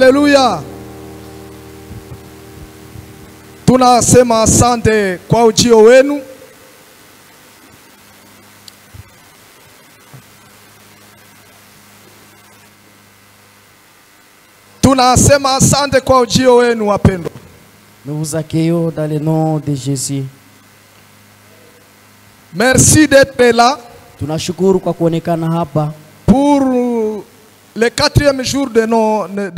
Haleluya. Tunasema asante kwa ujio wenu. Tunasema asante kwa ujio wenu wapendwa. Nous vous accueillons dans le nom de Jésus. Merci d'être là. Tunashukuru kwa kuonekana hapa. Pour le 4e jour de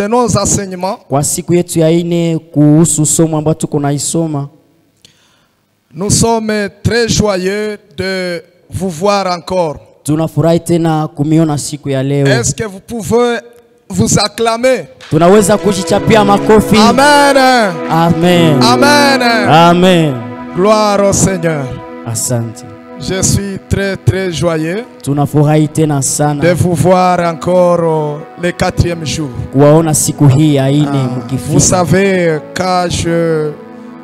nos enseignements. Kwa siku yetu ya 4 kuhusu somo ambalo tuko naisoma. Nous sommes très joyeux de vous voir encore. Tunafurahi tena kumiona siku ya leo. Est-ce que vous pouvez vous acclamer? Tunaweza kujichapia makofi. Amen. Amen. Amen. Amen. Gloire au Seigneur. Asante. Je suis très joyeux Tunafurahi tena sana de vous voir encore le 4e jour. kuwaona siku hii ya 4 mkifika. Vous savez, quand je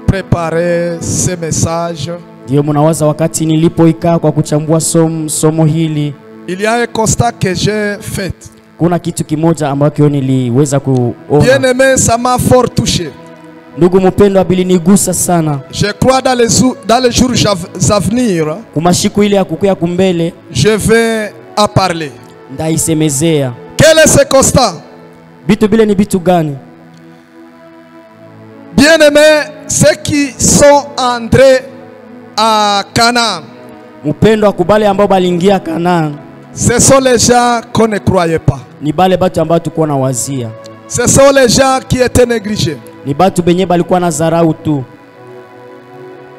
préparais ce message, Ndio mnawaza wakati nilipoikaa kwa kuchambua somo hili, il y a un constat que j'ai fait. kuna kitu kimoja ambacho niliweza kuona. Bien aimé, ça m'a fort touché. Ndugu mpendwa, bilinigusa sana. Je crois dans les jours à venir, Kumashiku ile ya kukuya kumbele, je vais en parler. ndaisemezea. Quel est ce constat? Bitu bile ni bitu gani? Bien aimé, ceux qui sont entrés à Canaan, Mpendwa, kubale ambao balingia Kanaan, ce sont les gens qu'on ne croyait pas. ni bale batu ambao tulikuwa na wazia. Ce sont les gens qui étaient négligés. Ni batu benye balikuwa na zarau tu.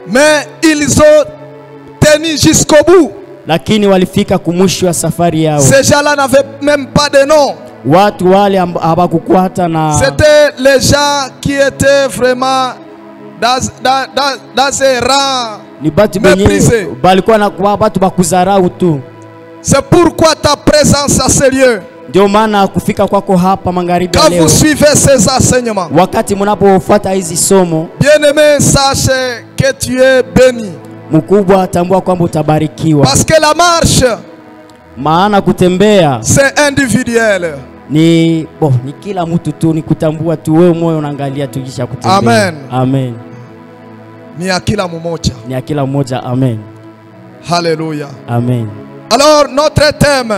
Mais ils ont tenu jusqu'au bout. Lakini walifika kumwisho wa safari yao. Ces gens-là n'avaient même pas de nom. Watu wale hawakukuwa hata na. C'était les gens qui étaient vraiment dans un rang Ni batu benye méprisé. balikuwa na kwa batu bakuzarau tu. C'est pourquoi ta présence à ce lieu, Ndio maana kufika kwako hapa magharibi quand leo, vous suivez ces enseignements, wakati mnapofuata hizi somo, bien-aimé, sache que tu es béni. mkubwa tambua kwamba utabarikiwa. Parce que la marche, Maana kutembea c'est individuel. ni kila mtu tu, ni kutambua tu, wewe moyo unaangalia tu kisha kutembea. Amen. Amen. Ni ya kila mmoja. Ni ya kila mmoja. Amen. Hallelujah. Amen. Alors notre thème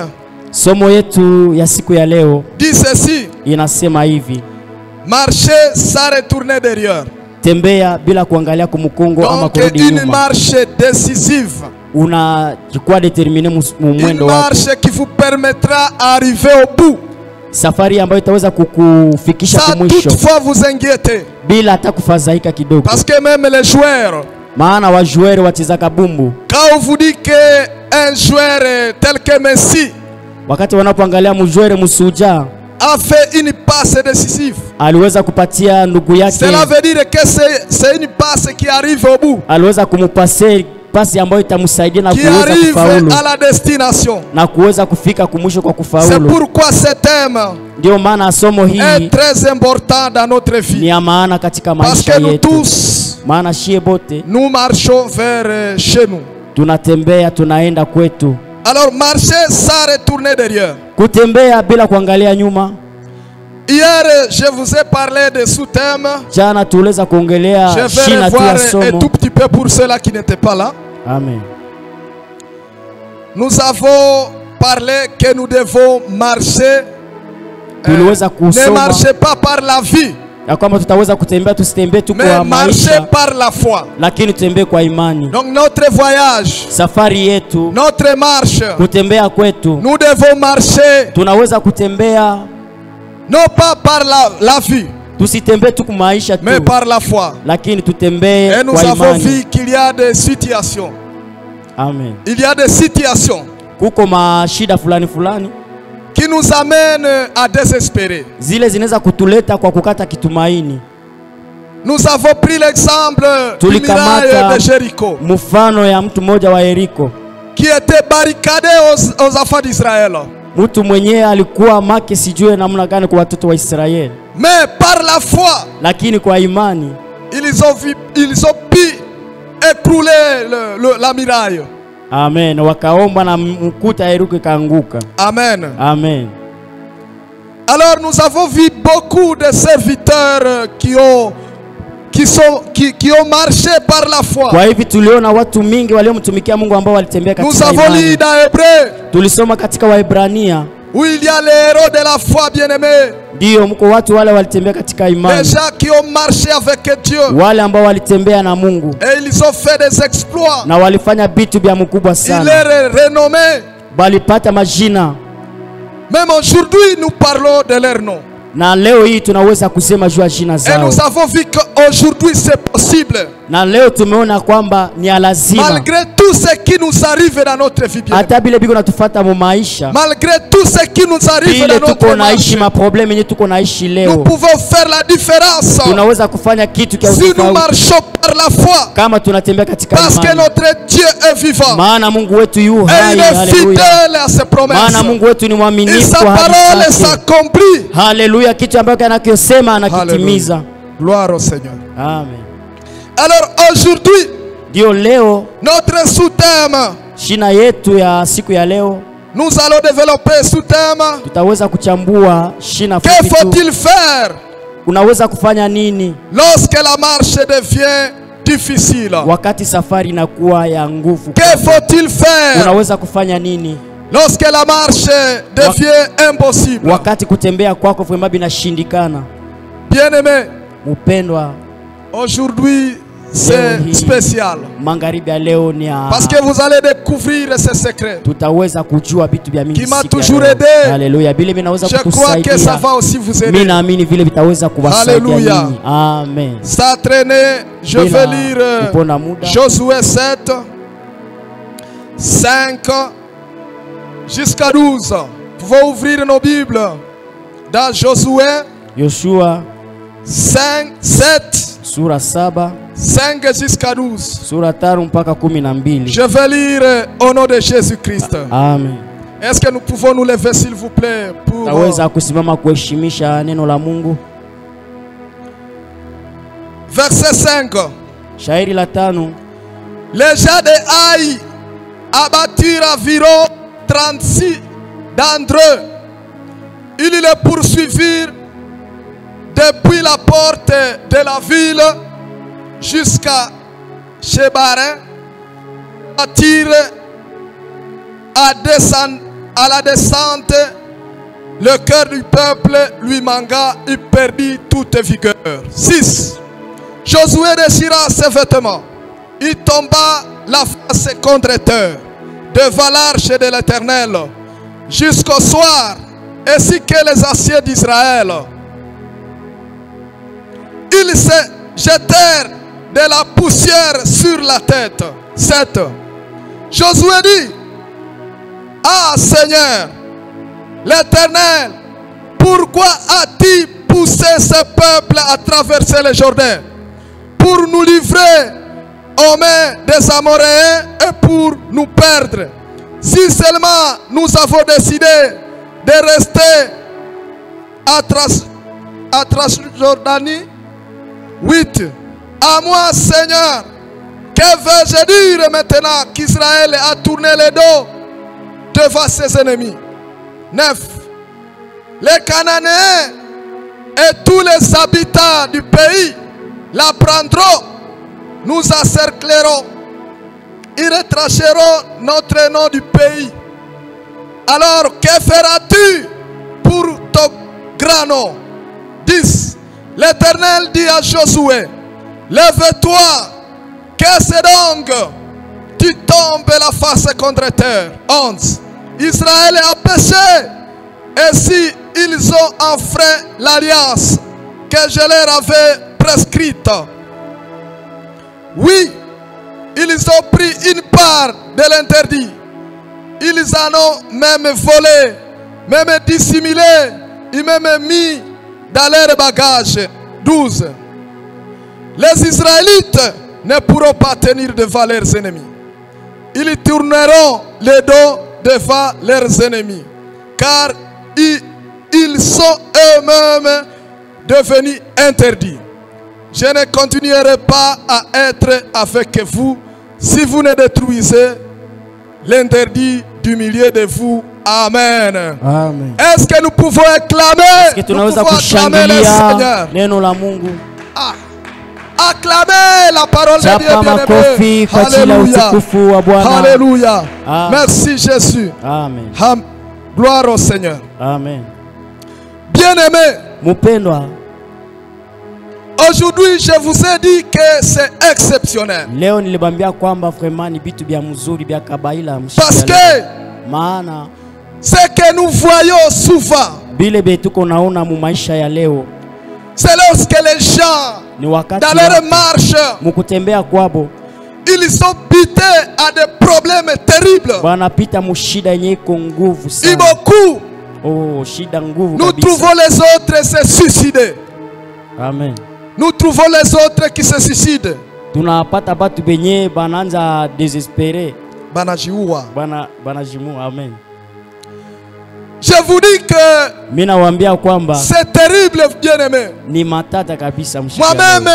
Somo yetu ya siku ya leo dit ceci: inasema hivi: marcher sans retourner derrière. Tembea bila kuangalia kumkongo ama Donc kurudi une nyuma. marche décisive. Unachukua determiner Une mwendo wako. marche qui vous permettra d'arriver au bout. Safari ambayo itaweza kukufikisha Sans kumwisho toutefois vous inquiéter. bila hata kufadhaika kidogo. Parce que même les joueurs, Maana wajuere wacheza kabumbu, quand on vous dit que un joueur tel que Messi wakati wanapoangalia mjuere Musuja a fait une passe décisive, aliweza kupatia ndugu yake, cela veut dire que c'est une passe qui arrive au bout, aliweza kumupase pasi ambayo itamsaidia na qui kuweza arrive kufaulu à la destination. na kuweza kufika kumwisho kwa C'est kufaulu. pourquoi ce thème Ndio maana somo hii est très important dans notre ni vie. ya maana katika Parce maisha que nous yetu. tous, Maana shie bote nous marchons vers chez nous. tunatembea, tunaenda kwetu. Alors marcher sans retourner derrière. Kutembea bila kuangalia nyuma. Hier, je vous ai parlé de sous-thème. Jana tuliweza kuongelea Je vais shina tu revoir ya un somo. tout petit peu pour ceux-là qui n'étaient pas là. Amen. Nous avons parlé que nous devons marcher. Tuliweza Ne kusoma marchez pas par la vie, ya kwamba tutaweza kutembea, tusitembee tu mais kwa marchez maisha, par la foi. lakini tutembee kwa imani. Donc notre voyage, Safari yetu, notre marche, kutembea kwetu, nous devons marcher tunaweza kutembea, non pas par la vie, tusitembee tu kwa maisha tu, mais par la foi. lakini tutembee Et nous kwa avons imani. vu qu'il y a des situations. Amen. Il y a des situations Kuko mashida fulani fulani qui nous amènent à désespérer. zile zinaweza kutuleta kwa kukata kitumaini. Nous avons pris l'exemple du muraille de Jéricho, mfano ya mtu mmoja wa Yeriko, qui était barricadé aux enfants d'Israël. mtu mwenyewe alikuwa make sijue namna gani kwa watoto wa Israeli, Mais par la foi, lakini kwa imani ils ont pu écrouler la muraille. Amen. Wakaomba na mkuta Yeriko kaanguka. Amen. Amen. Alors nous avons vu beaucoup de serviteurs qui ont marché par la foi. Kwa hivi tuliona watu mingi waliomtumikia Mungu ambao walitembea Nous katika avons lu imani. dans Hébreu Tulisoma katika Waebrania, où il y a les héros de la foi bien-aimés. ndio mko watu wale walitembea katika Les imani, gens qui ont marché avec Dieu. wale ambao walitembea na Mungu Et ils ont fait des exploits. na walifanya vitu vya mkubwa Il sana, leur est renommé. walipata majina, Même aujourd'hui, nous parlons de leur nom. na leo hii tunaweza kusema juu ya jina Et zao. nous avons vu qu'aujourd'hui c'est possible. Na leo tumeona kwamba ni ya lazima, Malgré tout ce qui nous arrive dans notre vie, bien. hata bile biko natufuata mu maisha, Malgré tout ce qui nous arrive bile dans notre tuko naishi marche, maprobleme yenye tuko naishi nous leo, pouvons faire la différence tunaweza kufanya kitu kia si nous utofauti marchons par la foi. kama tunatembea katika Parce que imani, notre Dieu est vivant. maana Mungu wetu yu Et hai. il est Haleluya! fidèle à ses promesses. Maana Mungu wetu ni Et mwaminifu sa kwa ahadi parole zake. s'accomplit. Haleluya! Kitu ambacho anakisema anakitimiza. Alléluia. Gloire au Seigneur. Amen. Alors aujourd'hui, Ndio leo notre sous-thème, shina yetu ya siku ya leo nous allons développer sous-thème. tutaweza kuchambua shina Que fupi tu. faut-il faire Unaweza kufanya nini lorsque la marche devient difficile? wakati safari inakuwa ya nguvu? Que faut-il faire Unaweza kufanya nini lorsque la marche devient impossible? wakati kutembea kwako vyema binashindikana? Bien-aimé, Mpendwa, aujourd'hui c'est Leo hii, spécial magharibi ya leo ni ya parce que vous allez découvrir ces secrets. tutaweza kujua vitu vya mingi Qui m'a siku ya toujours leo. aidé. Haleluya, vile vinaweza Je crois que ça kutusaidia. va aussi vous Mimi aider. naamini vile vitaweza kuwasaidia Haleluya. ninyi. Amen. Ça a traîné, je Bila vais lire kupona muda. Josué 7, 5 jusqu'à 12. Vous pouvez ouvrir nos Bibles dans Josué Yoshua 5, 7, sura 7 5 jusqu'à 12. sura 5 mpaka 12. Je vais lire au nom de Jésus-Christ. Amen. Est-ce que nous pouvons nous lever s'il vous plaît pour Taweza kusimama kuheshimisha neno la Mungu. verset 5. Shairi la 5. Les gens de Haï abattirent environ 36 d'entre eux. Ils les poursuivirent depuis la porte de la ville jusqu'à Shebarin, attirent à la descente. Le cœur du peuple lui manqua, il perdit toute vigueur. 6. Josué déchira ses vêtements. Il tomba la face contre terre devant l'arche de l'Éternel jusqu'au soir, ainsi que les anciens d'Israël. Ils se jetèrent de la poussière sur la tête. 7. Josué dit: Ah Seigneur, l'Éternel, pourquoi as-tu poussé ce peuple à traverser le Jourdain pour nous livrer aux mains des Amoréens et pour nous perdre? Si seulement nous avons décidé de rester à Transjordanie. 8. À moi, Seigneur, que vais-je dire maintenant qu'Israël a tourné le dos devant ses ennemis? 9. Les Cananéens et tous les habitants du pays la prendront, nous encercleront, ils retracheront notre nom du pays. Alors que feras-tu pour ton grand nom? 10. L'Éternel dit à Josué: lève-toi, que c'est donc tu tombes la face contre terre. 11. Israël a péché, et si ils ont enfreint l'alliance que je leur avais prescrite, oui, ils ont pris une part de l'interdit. Ils en ont même volé, même dissimulé, et même mis dans leurs bagages. 12. Les Israélites ne pourront pas tenir devant leurs ennemis. Ils tourneront le dos devant leurs ennemis, car ils sont eux-mêmes devenus interdits. Je ne continuerai pas à être avec vous si vous ne détruisez l'interdit du milieu de vous Amen. Amen. Est-ce que nous pouvons acclamer? Que Nous tunaweza pouvons acclamer le kushangilia Seigneur. neno la Mungu. Acclamer la parole de Dieu, Chapa makofi kwa ajili ya utukufu wa Bwana. Alléluia. Amen. Merci Jésus. Amen. Gloire au Seigneur. Amen. Bien-aimé, Mupendwa, aujourd'hui je vous ai dit que c'est exceptionnel. leo nilibambia kwamba vraiment ni bitu bya mzuri bya kabaila Parce que maana ce que nous voyons souvent, bile betuko naona mu maisha ya leo c'est lorsque les gens ni wakati dans leur marche, mukutembea kwabo ils sont butés à des problèmes terribles. wanapita mushida yenye iko nguvu Et sana. beaucoup, Oh, shida nguvu nous kabisa. trouvons les autres se suicider. Amen. Nous trouvons les autres qui se suicident. Tunapata batu benye bananza désespérer. Banajiua. Banajimu. Amen. Je vous dis que Mina wambia kwamba c'est terrible, bien-aimé. ni matata kabisa mshika. Moi-même,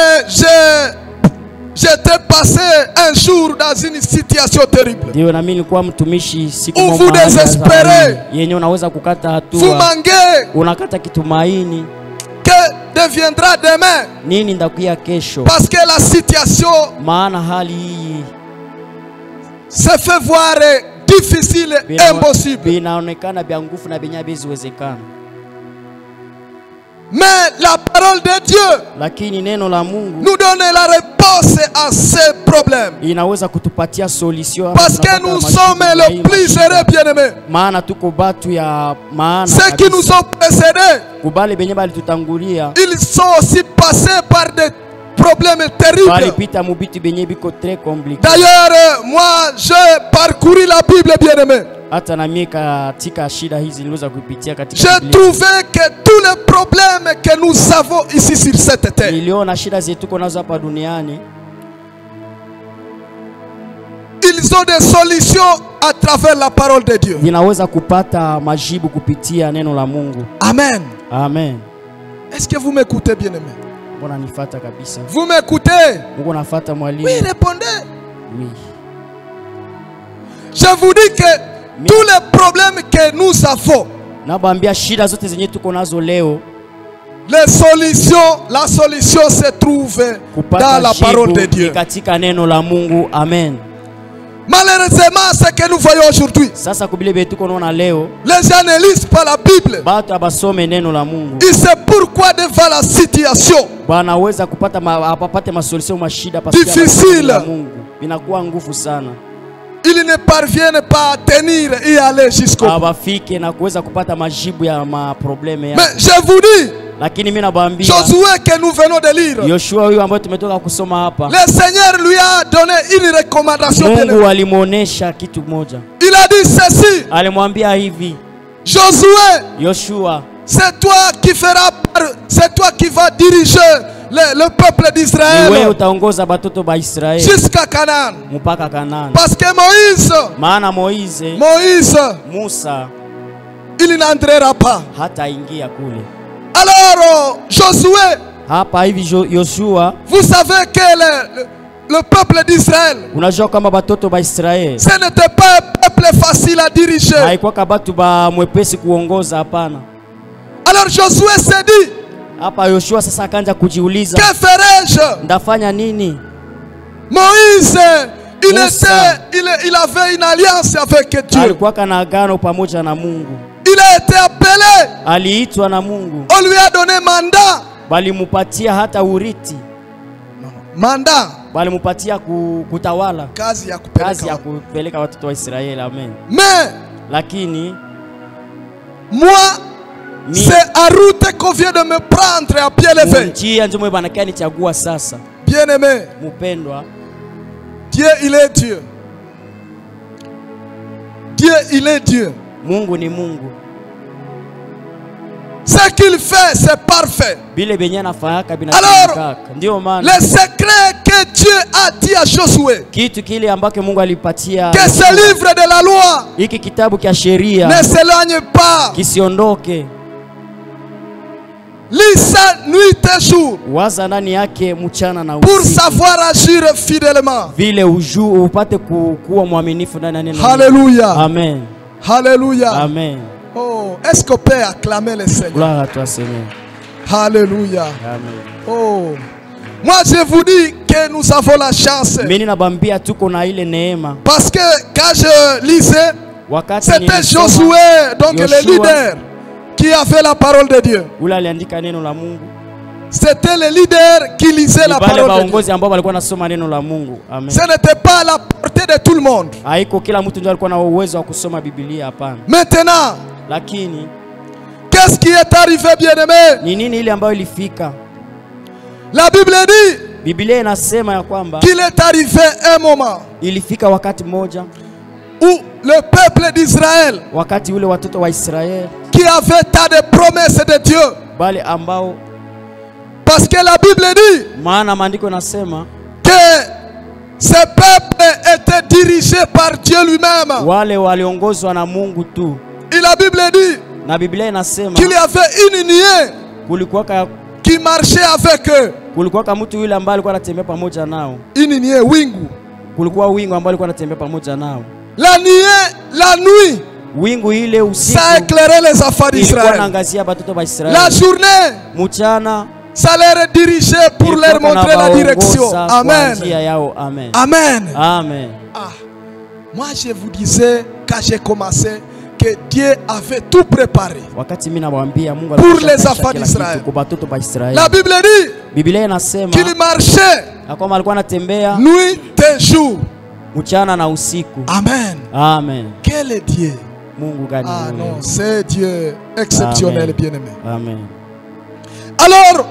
j'étais passé un jour dans une situation terrible. Ndio na mimi nilikuwa mtumishi siku Où vous moja désespérez. yenye unaweza kukata Vous hatua. manquez. Unakata kitumaini. Que deviendra demain? Nini ndakuya kesho? Parce que la situation Maana hali hii se fait voir difficile et impossible. binaonekana bya nguvu na benya beziwezekana. Mais la parole de Dieu Lakini neno la Mungu nous donne la réponse à ces problèmes. inaweza kutupatia solution. Parce que nous sommes les plus heureux, bien-aimés. Maana tuko batu ya maana. Ceux qui nous ont précédés, kubale benye bali tutangulia ils sont aussi passés par des problèmes terribles. balipita mubitu benye biko très compliqué. D'ailleurs, moi, j'ai parcouru la Bible, bien-aimé. Hata na mimi katika shida hizi niliweza kupitia katika J'ai Biblia. trouvé que tous les problèmes que nous avons ici sur cette terre, Niliona shida zetu tuko nazo hapa duniani ils ont des solutions à travers la parole de Dieu. zinaweza kupata majibu kupitia neno la Mungu. Amen. Amen. Est-ce que vous m'écoutez, bien-aimé? Mbona nifata kabisa? Vous m'écoutez? Mungu nafuata mwalimu. Oui, répondez. Oui. Je vous dis que tous les problèmes que nous avons, Nabambia shida zote zenye tuko nazo leo la solution se trouve dans la parole de Dieu. katika neno la Mungu. Amen. Malheureusement, ce que nous voyons aujourd'hui, Sasa kubile betu tuko naona leo les gens ne lisent pas la Bible. batu abasome neno la Mungu. Et c'est pourquoi devant la situation Wanaweza kupata apapate masolution mashida difficile, la Mungu inakuwa nguvu sana. ils ne parviennent pas à tenir et aller jusqu'au bout. Abafike na kuweza kupata majibu ya maprobleme ya. Mais je vous dis, Lakini mimi nabambia Josué que nous venons de lire, Yoshua huyu ambaye tumetoka kusoma hapa, le Seigneur lui a donné une recommandation. Mungu alimuonesha kitu moja. Il a dit ceci, Alimwambia hivi, Josué, Yoshua, c'est toi qui vas diriger le peuple wewe d'Israël utaongoza batoto ba Israeli jusqu'à Canaan. mpaka Kanani. Parce que Moïse, Maana Moize, Musa il n'entrera pas. hata ingia kule. Alors, Josué, Hapa hivi Yoshua, vous savez que le peuple d'Israël, unajua kama batoto ba Israeli ce n'était pas un peuple facile à diriger. haikuwa kabatu ba mwepesi kuongoza, hapana. Alors Josué s'est dit, Hapa Yoshua sasa akaanza kujiuliza, que ferai-je? ndafanya nini? Moïse, Musa, il avait une alliance avec Dieu. Alikuwa kana agano pamoja na Mungu. Il a été appelé. Aliitwa na Mungu. On lui a donné mandat. Balimupatia hata uriti. Mandat. Balimupatia kutawala. Kazi ya kupeleka watoto wa Israeli. Amen. Mais lakini moi, c'est à route qu'on vient de me prendre à pied levé. Njia ndio banakia nichagua sasa. Bien-aimé, Mupendwa, Dieu il est Dieu. Dieu il est Dieu. Mungu ni Mungu. Ce qu'il fait, c'est parfait. Alors, le secret que Dieu a dit à Josué, que ce livre de la loi ne s'éloigne pas, lis ça nuit et jour, pour savoir agir fidèlement. Alléluia. Amen. Alléluia. Amen. Oh, est-ce qu'on peut acclamer le Seigneur? Gloire à toi, Seigneur. Alléluia. Amen. Oh, moi je vous dis que nous avons la chance. Mimi nabambia tuko na ile neema. Parce que quand je lisais, Wakati c'était nilisoma, Josué, donc Yoshua, le leader, qui avait la parole de Dieu. ule aliandika neno la Mungu. C'était le leader qui lisait la Wale parole de Dieu. waongozi ambao walikuwa nasoma neno la Mungu. Amen. Ce n'était pas à la portée de tout le monde. Haiko kila mtu ndio alikuwa na uwezo wa kusoma Biblia, hapana. Maintenant, Lakini qu'est-ce qui est arrivé, bien-aimé? ni nini ile ambayo ilifika? La Bible dit Biblia inasema ya kwamba qu'il est arrivé un moment ilifika wakati mmoja où le peuple d'Israël, wakati ule watoto wa Israeli qui avait tant de promesses de Dieu, bali ambao, parce que la Bible dit maana maandiko nasema que ce peuple était dirigé par Dieu lui-même. wale waliongozwa na Mungu tu. Et la Bible dit Na Biblia inasema qu'il y avait une nuée kulikuwa qui marchait avec eux. mtu yule ambaye alikuwa anatembea pamoja nao. Une nuée, wingu. Kulikuwa wingu ambao alikuwa anatembea pamoja nao. La nuée, la nuit, Wingu ile usiku ça éclairait les enfants ilikuwa d'Israël. inaangazia watoto wa Israeli. La journée, Mchana ça les dirigeait pour leur montrer la direction. Amen. Amen. Amen. Amen. Ah, moi je vous disais quand j'ai commencé que Dieu avait tout préparé Wakati mimi nawaambia Mungu pour alikuwa les ameshakisha enfants kila d'Israël. kitu kwa watoto wa Israeli. La Bible dit Biblia inasema qu'il marchait kama alikuwa anatembea nuit et jour. mchana na usiku. Amen. Amen. Quel est Dieu? Mungu gani Ah wewe? non, c'est Dieu exceptionnel, Amen. bien-aimé. Amen. Alors,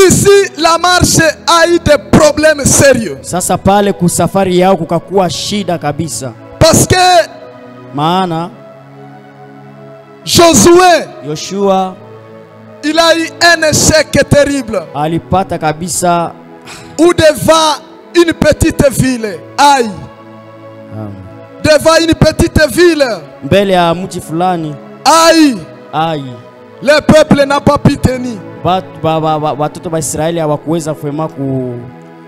ici, la marche a eu des problèmes sérieux. Sasa pale kusafari yao kukakuwa shida kabisa. Parce que Maana Josué, Yoshua il a eu un échec terrible. alipata kabisa. Ou devant une petite ville, aïe, devant une petite ville, Mbele ya mji fulani, aïe, le peuple n'a pas pu tenir. watoto wa Israeli hawakuweza kuema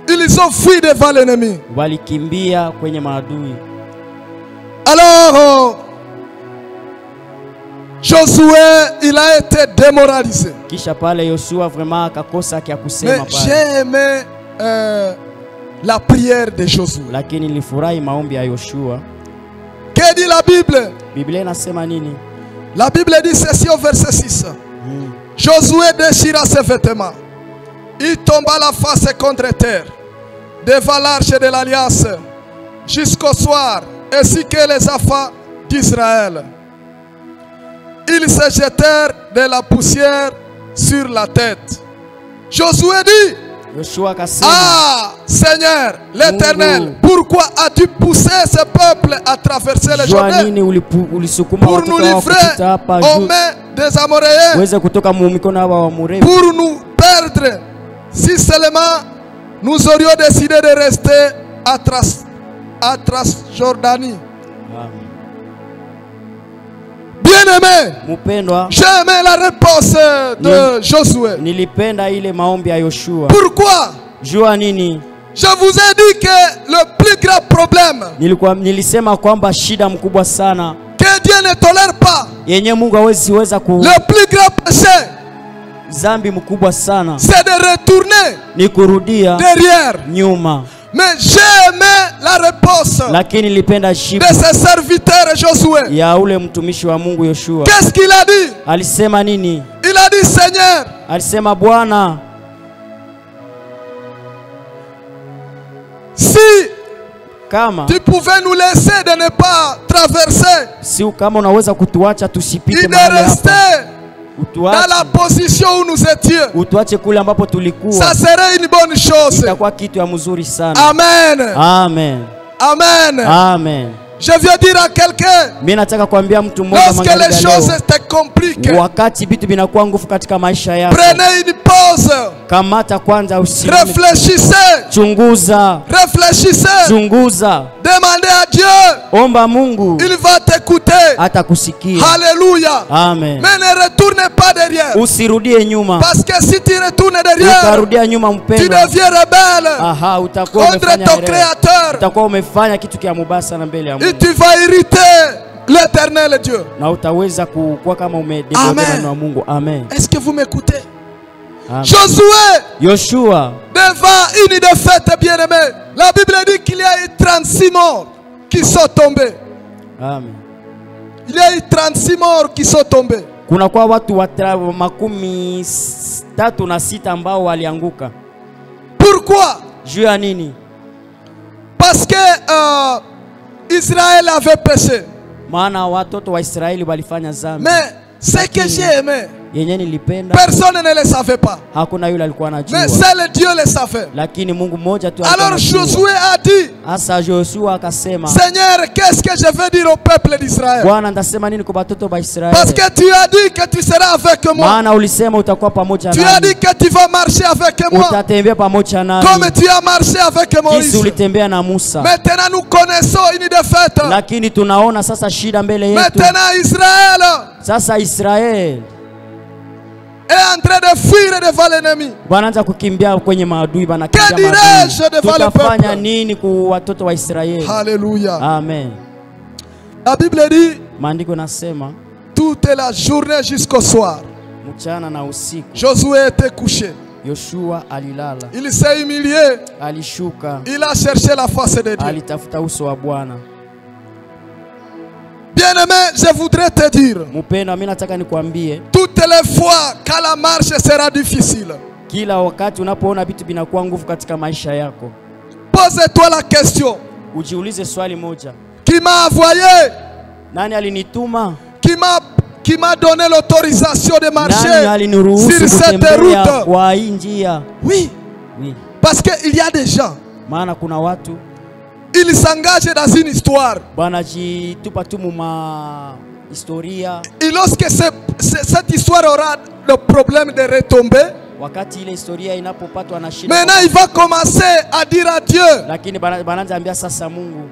Ils ont fui devant l'ennemi. walikimbia kwenye maadui. Alors, Josué, il a été démoralisé. Kisha pale Yoshua vraiment akakosa kia kusema Mais pale. j'ai aimé la prière de Josué. Lakini nilifurahi maombi ya Yoshua. Que dit la Bible? Biblia inasema nini? La Bible dit ceci au verset 6. Josué déchira ses vêtements. Il tomba la face contre terre devant l'arche de l'alliance jusqu'au soir, ainsi que les enfants d'Israël. Ils se jetèrent de la poussière sur la tête. Josué dit: Yoshua akasema, ah, Seigneur, l'Éternel, pourquoi as-tu poussé ce peuple à traverser le Jourdain pour nous livrer aux mains des Amoréens, pour nous perdre? Si seulement nous aurions décidé de rester à Transjordanie. Bien-aimé, j'ai aimé la réponse de Josué. Nilipenda ile maombi ya Yoshua. Pourquoi? Jua nini? Je vous ai dit que le plus grand problème, nilisema kwamba shida mkubwa sana que Dieu ne tolère pas, yenye Mungu hawezi le plus grand péché, zambi mkubwa sana, c'est de retourner ni kurudia derrière, nyuma. Mais j'ai aimé la réponse de ses serviteurs Josué. Ya ule mtumishi wa Mungu Yoshua. Qu'est-ce qu'il a dit? Alisema nini? Il a dit: Seigneur, alisema Bwana, si kama tu pouvais nous laisser de ne pas traverser, si kama unaweza kutuacha tusipite mahali hapa, dans la position où nous étions, utuache kule ambapo tulikuwa, ça serait une bonne chose. Itakuwa kitu ya mzuri sana. Amen. Amen. Amen. Amen. Je viens dire à quelqu'un, lorsque les choses étaient compliquées, wakati vitu vinakuwa nguvu katika maisha yako, prenez une pause. Kamata kwanza usimame. Réfléchissez. Chunguza. Réfléchissez. Chunguza. Demandez à Dieu. Omba Mungu. Il va t'écouter. Atakusikia. Alléluia. Amen. Mais ne retourne pas derrière. Usirudie nyuma. Parce que si tu retournes derrière, utarudia nyuma mpendwa, tu deviens rebelle. Aha, utakuwa contre ton créateur. Utakuwa umefanya kitu kia mubaya sana mbele ya Mungu. Et tu vas irriter l'éternel Dieu. na utaweza kuwa kama umedependa neno la Mungu. Amen. Est-ce que vous m'écoutez? Amen. Josué, Yoshua, devant une défaite, bien-aimé, la Bible dit qu'il y a eu 36 morts qui sont tombés. amen. Il y a eu 36 morts qui sont tombés. Kuna kwa watu 36 ambao walianguka. Pourquoi? Juu ya nini? Parce que Israël avait péché. Maana watoto wa Israeli walifanya dhambi. Mais ce que j'ai aimé, yenye nilipenda, personne ne le savait pas. hakuna yule alikuwa anajua. Mais seul Dieu le savait. Lakini Mungu mmoja tu Alors anajua. Josué a dit, Asa Joshua akasema, Seigneur, qu'est-ce que je vais dire au peuple d'Israël? Bwana, ndasema nini kwa watoto wa Israeli? Parce que tu as dit que tu seras avec moi. Maana ulisema utakuwa pamoja nami. Tu as dit que tu vas marcher avec moi. Utatembea pamoja nami. Comme tu as marché avec Moïse. Kisi ulitembea na Musa. Maintenant nous connaissons une défaite. Lakini tunaona sasa shida mbele yetu. Maintenant Israël Sasa Israeli est en train de fuir devant l'ennemi. wanaanza kukimbia kwenye maadui, Que banakimbia dirais-je maadui. devant le Tutafanya peuple? nini kwa watoto wa Israeli? Alléluia. Amen. La Bible dit, Maandiko nasema toute la journée jusqu'au soir, mchana na usiku Josué était couché. Yoshua alilala, Il s'est humilié. alishuka, Il a cherché la face de Dieu. alitafuta uso wa Bwana. Bien-aimé, je voudrais te dire, Mpendwa, mimi nataka nikwambie, toutes les fois que la marche sera difficile, kila wakati unapoona vitu vinakuwa nguvu katika maisha yako, pose-toi la question, ujiulize swali moja: qui m'a envoyé? nani alinituma? Qui m'a donné l'autorisation de Nani marcher aliniruhusu sur cette kutembea route? kwa hii njia? Oui, Oui. parce qu'il y a des gens, Maana kuna watu ils s'engagent dans une histoire. wanajitupa tu muma historia. Et lorsque cette histoire aura le problème de retomber, Wakati ile historia inapopatwa na shida, maintenant il va commencer à dire à Dieu. lakini banaanza ambia sasa Mungu.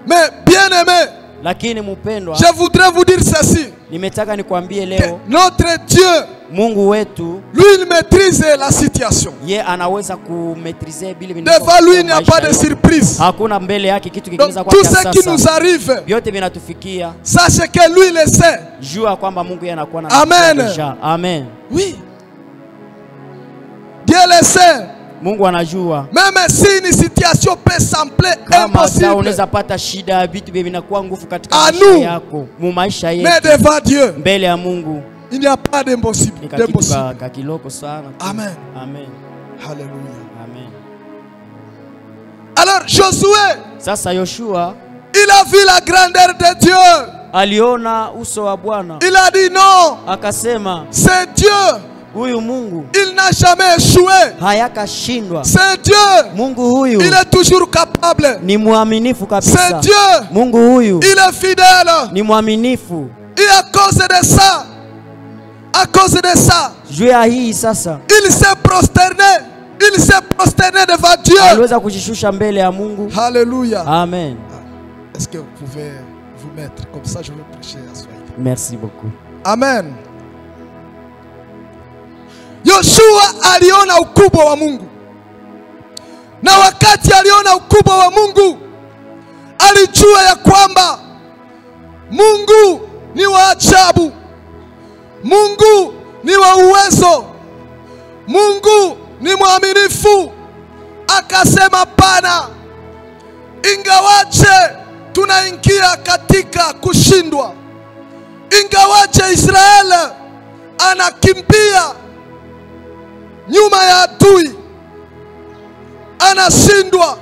Mais bien-aimé, Lakini mpendwa, je voudrais vous dire ceci. nimetaka nikwambie Que leo, notre Dieu, Mungu wetu lui, il maîtrise la situation. ye anaweza kumetrize bile Devant lui, il n'y a pas de surprise. Hakuna mbele yake kitu Donc kinaweza tout kuacha ce qui nous sasa. arrive, Vyote vinatufikia. sachez que lui le sait. Jua kwamba Mungu yeye anakuwa na Amen. deja. Amen. Oui. Dieu le sait. Mungu anajua. Même si une situation peut sembler Kama sasa impossible, unaweza pata shida, vitu vinakuwa nguvu katika À maisha nous. yako, mu maisha mais yetu, devant Dieu, mbele ya Mungu il n'y a pas d'impossible. ni kakitu D'impossible. ka kiloko sana. Amen. Amen. Alléluia. Amen. Alors Josué, Sasa Yoshua il a vu la grandeur de Dieu. aliona uso wa Bwana, Il a dit non, akasema c'est Dieu. huyu Mungu Il n'a jamais échoué. hayakashindwa. C'est Dieu. Mungu huyu Il est toujours capable. ni mwaminifu C'est kabisa. Dieu. Mungu huyu Il est fidèle. ni mwaminifu. Et à cause de ça, Juu ya hii sasa il s'est prosterné. Il s'est prosterné devant Dieu. aliweza kujishusha mbele ya Mungu. Alléluia. Amen. Est-ce que vous pouvez vous mettre comme ça? Je vais prêcher à soi. Merci beaucoup. Amen. Yoshua aliona ukubwa wa Mungu. Na wakati aliona ukubwa wa Mungu, alijua ya kwamba Mungu ni wa ajabu. Mungu ni wa uwezo. Mungu ni mwaminifu. Akasema pana, ingawaje tunaingia katika kushindwa, ingawaje Israeli anakimbia nyuma ya adui, anashindwa,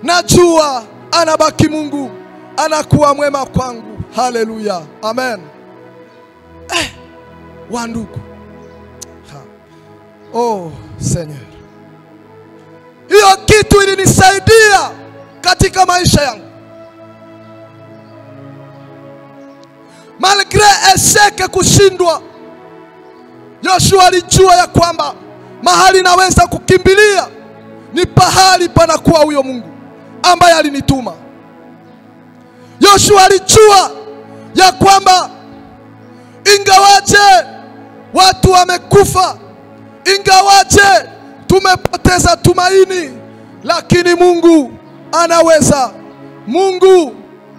najua anabaki Mungu, anakuwa mwema kwangu. Haleluya. Amen. Wandugu. Oh Seigneur, hiyo kitu ilinisaidia katika maisha yangu. Malgré échec, kushindwa, Yoshua alijua ya kwamba mahali naweza kukimbilia ni pahali panakuwa huyo Mungu ambaye alinituma. Yoshua alijua ya kwamba ingawaje watu wamekufa, ingawaje tumepoteza tumaini, lakini Mungu anaweza. Mungu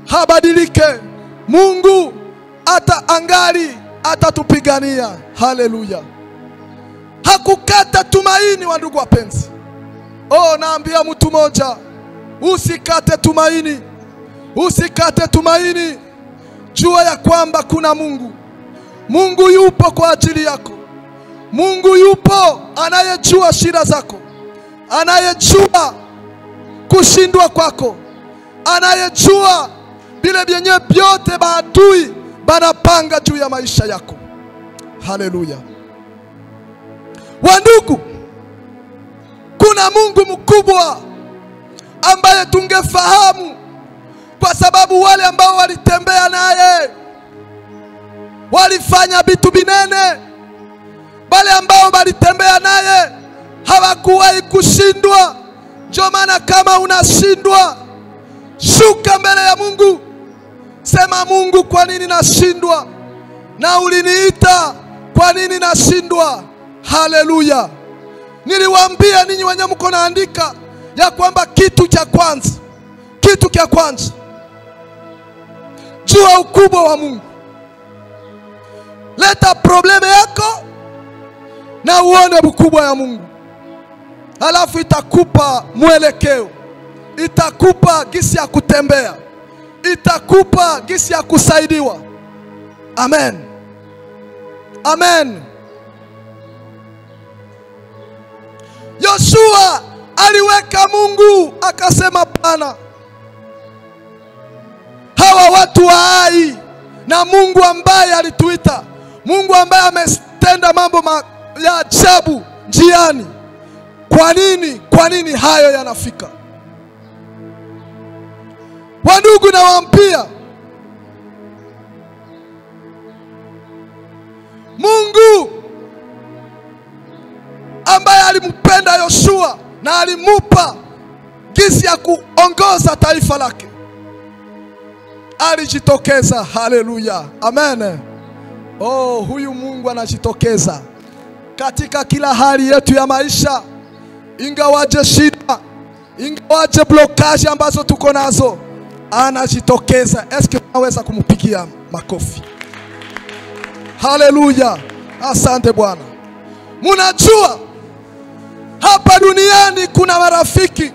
habadilike. Mungu atatupigania. Haleluya. Hakukata tumaini, wa ndugu wapenzi. Naambia mtu moja, usikate tumaini. Usikate tumaini. Jua ya kwamba kuna Mungu. Mungu yupo kwa ajili yako. Mungu yupo anayejua shida zako, anayejua kushindwa kwako, anayejua vile vyenye vyote maadui banapanga juu ya maisha yako. Haleluya. Wandugu, kuna Mungu mkubwa ambaye tungefahamu, kwa sababu wale ambao walitembea naye walifanya vitu binene. Wale ambao walitembea naye hawakuwahi kushindwa. Ndio maana kama unashindwa, shuka mbele ya Mungu. Sema, Mungu, kwa nini nashindwa? Na uliniita, kwa nini nashindwa? Haleluya. Niliwaambia ninyi wenye mko naandika ya kwamba kitu cha kwanza, jua ukubwa wa Mungu. Leta probleme yako na uone ukubwa ya Mungu. Halafu itakupa mwelekeo, itakupa gisi ya kutembea, itakupa gisi ya kusaidiwa. Amen. Amen. Yoshua aliweka Mungu, akasema pana, hawa watu hai na Mungu ambaye alituita, Mungu ambaye ametenda mambo ya ajabu njiani. Kwa nini hayo yanafika? Wandugu, nawaambia, Mungu ambaye alimpenda Yoshua na alimupa gisi ya kuongoza taifa lake, alijitokeza. Haleluya. Amen. Huyu Mungu anajitokeza katika kila hali yetu ya maisha. Ingawaje shida, ingawaje blokaji ambazo tuko nazo, anajitokeza. Eske unaweza kumpigia makofi? Haleluya. Asante Bwana. Munajua hapa duniani kuna marafiki.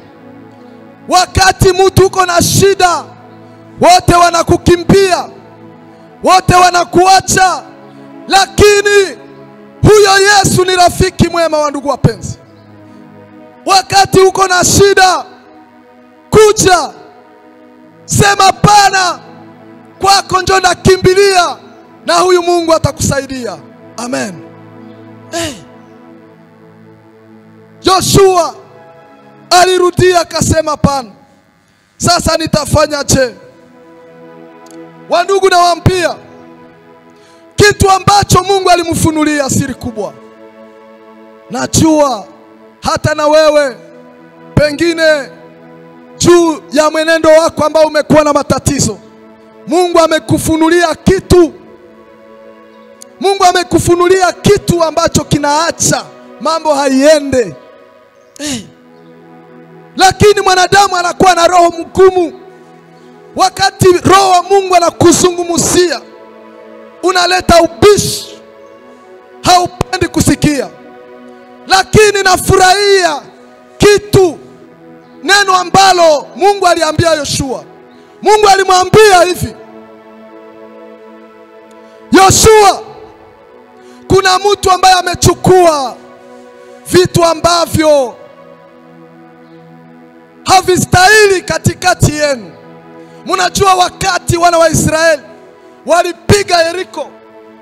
Wakati mtu uko na shida, wote wanakukimbia, wote wanakuacha. Lakini huyo Yesu ni rafiki mwema, wa ndugu wapenzi. Wakati uko na shida, kuja sema pana, kwako ndio nakimbilia, na huyu Mungu atakusaidia. Amen. Joshua alirudia akasema pana, sasa nitafanyaje? Wandugu, nawaambia kitu ambacho Mungu alimfunulia siri kubwa. Najua hata na wewe pengine juu ya mwenendo wako ambao umekuwa na matatizo, Mungu amekufunulia kitu. Mungu amekufunulia kitu ambacho kinaacha mambo haiende. Lakini mwanadamu anakuwa na roho mgumu. Wakati roho wa Mungu anakuzungumzia, unaleta ubishi, haupendi kusikia. Lakini nafurahia kitu, neno ambalo Mungu aliambia Yoshua. Mungu alimwambia hivi, Yoshua, kuna mtu ambaye amechukua vitu ambavyo havistahili katikati yenu. Munajua wakati wana wa Israeli walipiga Yeriko,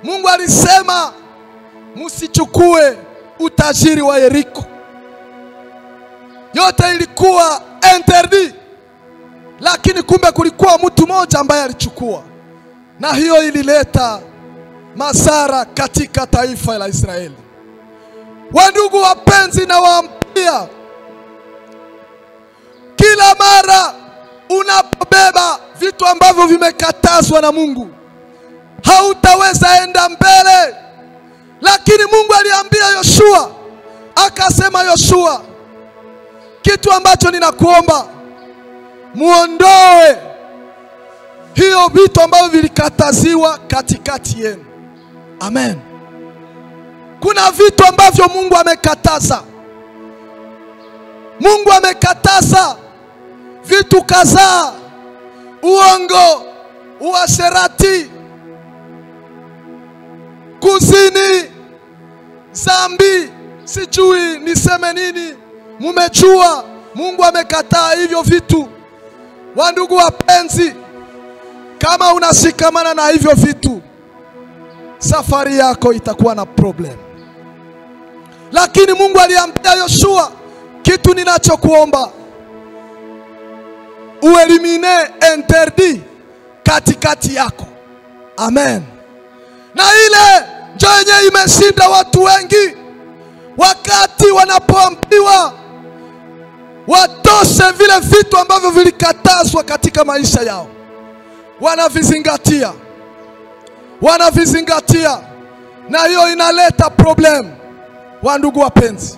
Mungu alisema msichukue utajiri wa Yeriko. Yote ilikuwa interdit, lakini kumbe kulikuwa mtu mmoja ambaye alichukua, na hiyo ilileta madhara katika taifa la Israeli. Wandugu wapenzi, na waambia, kila mara unapobeba vitu ambavyo vimekatazwa na Mungu, hautaweza enda mbele. Lakini Mungu aliambia Yoshua, akasema, Yoshua, kitu ambacho ninakuomba, muondoe hiyo vitu ambavyo vilikataziwa katikati yenu. Amen. Kuna vitu ambavyo Mungu amekataza. Mungu amekataza vitu kadhaa: uongo, uasherati, kuzini, zambi, sijui niseme nini. Mumejua Mungu amekataa hivyo vitu. Wandugu wapenzi, kama unashikamana na hivyo vitu, safari yako itakuwa na problem. Lakini Mungu aliambia Yoshua, kitu ninachokuomba, uelimine interdit katikati yako. Amen. Na ile ndio yenye imeshinda watu wengi. Wakati wanapoambiwa watoshe vile vitu ambavyo vilikatazwa katika maisha yao, wanavizingatia, na hiyo inaleta problem. Wandugu wapenzi,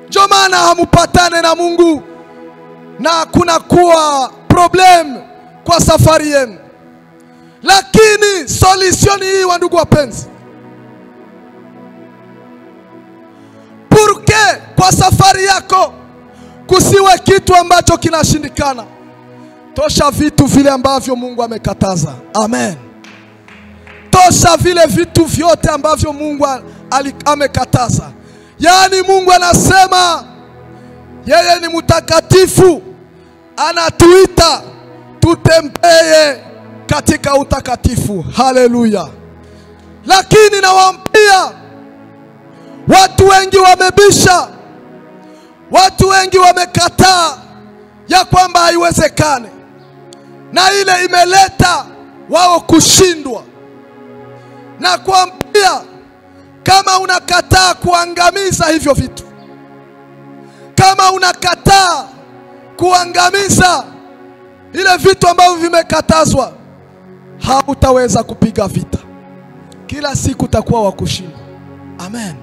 ndio maana hamupatane na Mungu na kuna kuwa problem kwa safari yenu. Lakini solution hii, wandugu wapenzi, purke kwa safari yako kusiwe kitu ambacho kinashindikana, tosha vitu vile ambavyo Mungu amekataza. Amen. Tosha vile vitu vyote ambavyo Mungu amekataza. Yani Mungu anasema yeye ni mtakatifu, anatuita tutembee katika utakatifu. Haleluya. Lakini nawaambia, watu wengi wamebisha, watu wengi wamekataa ya kwamba haiwezekane, na ile imeleta wao kushindwa. Na kuambia, kama unakataa kuangamiza hivyo vitu, kama unakataa kuangamiza ile vitu ambavyo vimekatazwa, hautaweza kupiga vita. Kila siku utakuwa wa kushindwa. Amen.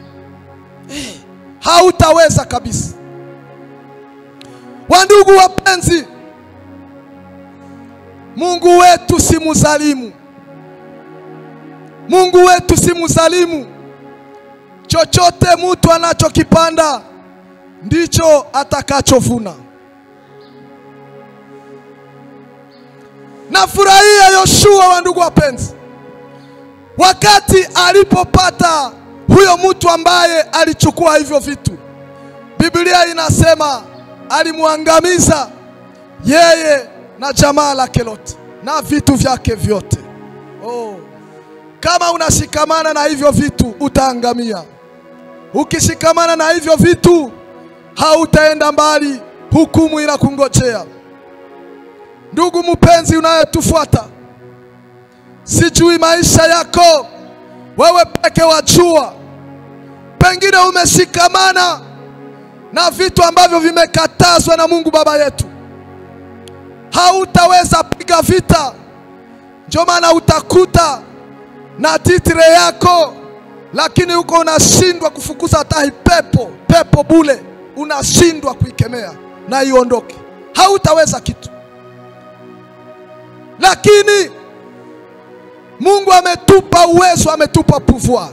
Hautaweza kabisa. Wandugu wapenzi, Mungu wetu si mzalimu. Mungu wetu si mzalimu. Chochote mtu anachokipanda ndicho atakachovuna. Nafurahia Yoshua, wandugu wapenzi, wakati alipopata huyo mtu ambaye alichukua hivyo vitu. Biblia inasema alimuangamiza yeye na jamaa lake lote na vitu vyake vyote. Kama unashikamana na hivyo vitu, utaangamia. Ukishikamana na hivyo vitu, hautaenda mbali, hukumu inakungojea. Ndugu mpenzi unayetufuata, sijui maisha yako wewe peke wajua. Pengine umeshikamana na vitu ambavyo vimekatazwa na Mungu Baba yetu. Hautaweza piga vita. Ndio maana utakuta na titre yako, lakini uko unashindwa kufukuza hata pepo bule, unashindwa kuikemea na iondoke. Hautaweza kitu. Lakini Mungu ametupa uwezo, ametupa pouvoir,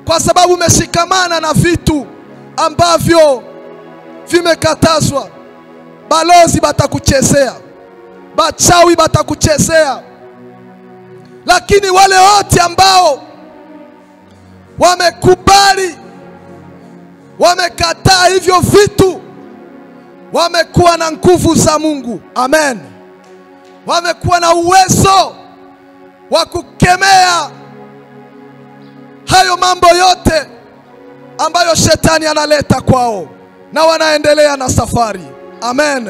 kwa sababu umeshikamana na vitu ambavyo vimekatazwa. Balozi batakuchezea, bachawi batakuchezea, lakini wale wote ambao wamekubali, wamekataa hivyo vitu, wamekuwa na nguvu za Mungu. Amen. Wamekuwa na uwezo wa kukemea hayo mambo yote ambayo shetani analeta kwao, na wanaendelea na safari. Amen.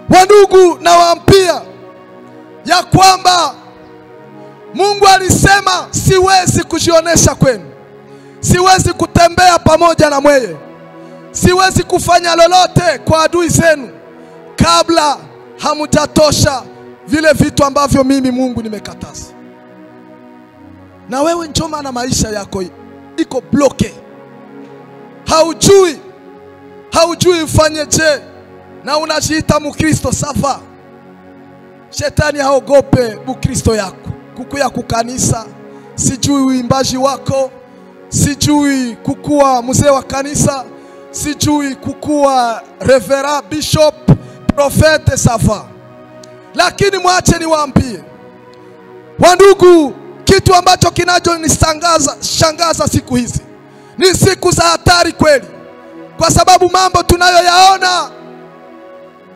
Wandugu, nawaambia ya kwamba Mungu alisema siwezi kujionesha kwenu, siwezi kutembea pamoja na mweye, siwezi kufanya lolote kwa adui zenu kabla hamujatosha vile vitu ambavyo mimi Mungu nimekataza. Na wewe njoma na maisha yako iko bloke, haujui ufanyeje, na unajiita Mkristo, safa. Shetani haogope Mkristo yako. Kukuya kukanisa, sijui uimbaji wako, sijui kukua mzee wa kanisa, sijui kukua revera, bishop, profete, safa. Lakini mwache niwaambie wandugu, kitu ambacho kinachonishangaza siku hizi ni siku za hatari kweli, kwa sababu mambo tunayoyaona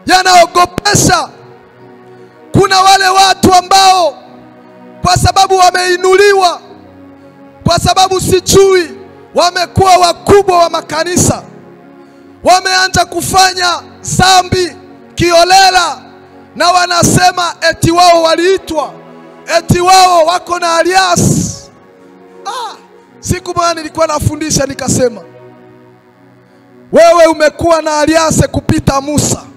yanaogopesha. Kuna wale watu ambao kwa sababu wameinuliwa, kwa sababu sijui wamekuwa wakubwa wa makanisa, wameanza kufanya dhambi kiolela, na wanasema eti wao waliitwa, eti wao wako na alias. Siku moja nilikuwa nafundisha nikasema, wewe umekuwa na alias kupita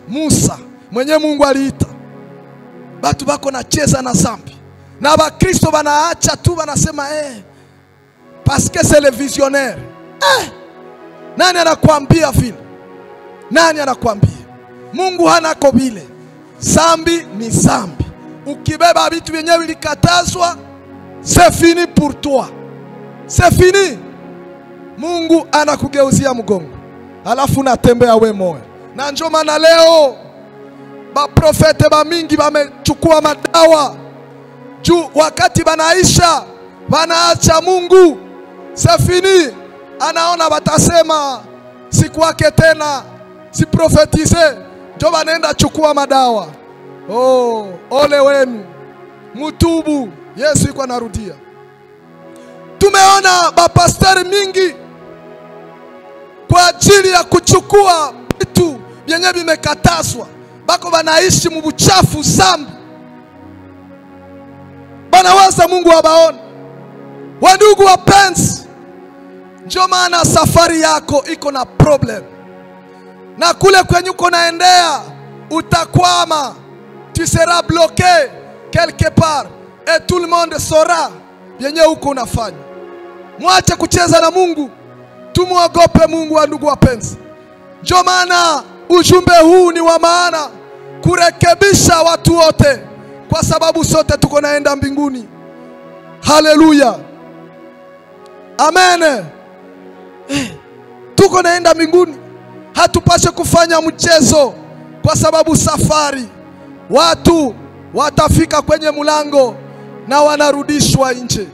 Musa mwenye Mungu aliita. Batu bako na cheza na zambi, na Bakristo banaacha tu, banasema parce que c'est le visionnaire. Nani anakuambia vile? Nani anakuambia? Mungu hanako vile. Zambi ni zambi. Ukibeba vitu vyenyewe vilikatazwa, c'est fini pour toi. C'est fini. Mungu anakugeuzia mgongo, alafu natembea we moyo. Na ndio maana leo ba profete ba mingi bamechukua madawa juu wakati banaisha banaacha Mungu. C'est fini. Anaona batasema siku yake tena si profetize, ndio banaenda chukua madawa. Ole wenu, mutubu. Yesu yuko anarudia. Tumeona bapasteri mingi kwa ajili ya kuchukua vitu vyenye vimekatazwa, bako banaishi mubuchafu zambi, banawaza Mungu abaone. Wandugu wapenzi, ndio maana safari yako iko na problem, na kule kwenye uko naendea utakwama. Tu seras bloqué quelque part et tout le monde saura yenye uko unafanya. Mwache kucheza na Mungu, tumuogope Mungu. Wandugu wapenzi, ndio maana ujumbe huu ni wa maana kurekebisha watu wote, kwa sababu sote tuko naenda mbinguni. Haleluya, amen. Tuko naenda mbinguni, hatupashe kufanya mchezo, kwa sababu safari watu watafika kwenye mulango na wanarudishwa nje.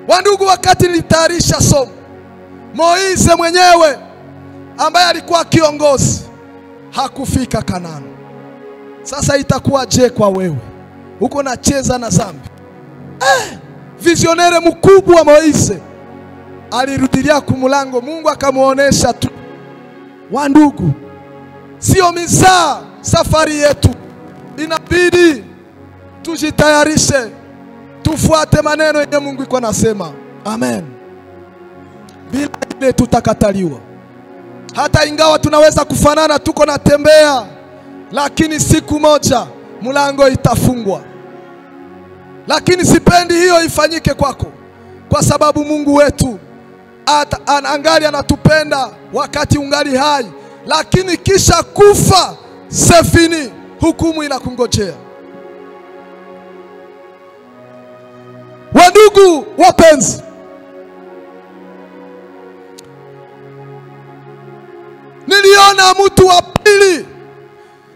Wandugu, wakati nilitayarisha somo, Moize mwenyewe ambaye alikuwa kiongozi hakufika Kanaani. Sasa itakuwa je kwa wewe? Uko na cheza na zambi. Visionere mkubwa Moize alirudilia kumulango, Mungu akamuonesha tu. Wandugu, sio mizaa safari yetu. Inabidi tujitayarishe, tufuate maneno yenye Mungu iko nasema. Amen. Bila ile tutakataliwa. Hata ingawa tunaweza kufanana, tuko na tembea, lakini siku moja mulango itafungwa. Lakini sipendi hiyo ifanyike kwako, kwa sababu Mungu wetu angali anatupenda wakati ungali hai, lakini kisha kufa c'est fini, hukumu inakungojea. Wandugu wapenzi, niliona mtu wa pili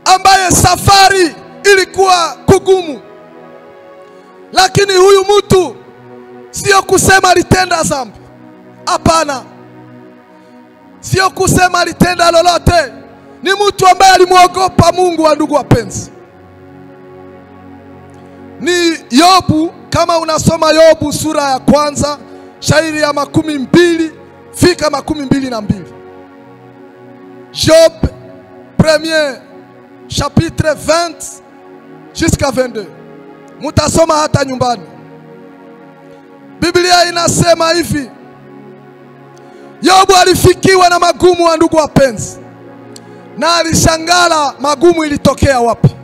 ambaye safari ilikuwa kugumu, lakini huyu mtu sio kusema alitenda dhambi. Hapana, sio kusema alitenda lolote. Ni mtu ambaye alimuogopa Mungu. Wandugu wapenzi, ni Yobu. Kama unasoma Yobu sura ya kwanza shairi ya 12 fika 22. Job premier chapitre 20 jusqu'à 22. Mutasoma hata nyumbani. Biblia inasema hivi: Yobu alifikiwa na magumu. Wandugu wapenzi, na alishangala magumu ilitokea wapi.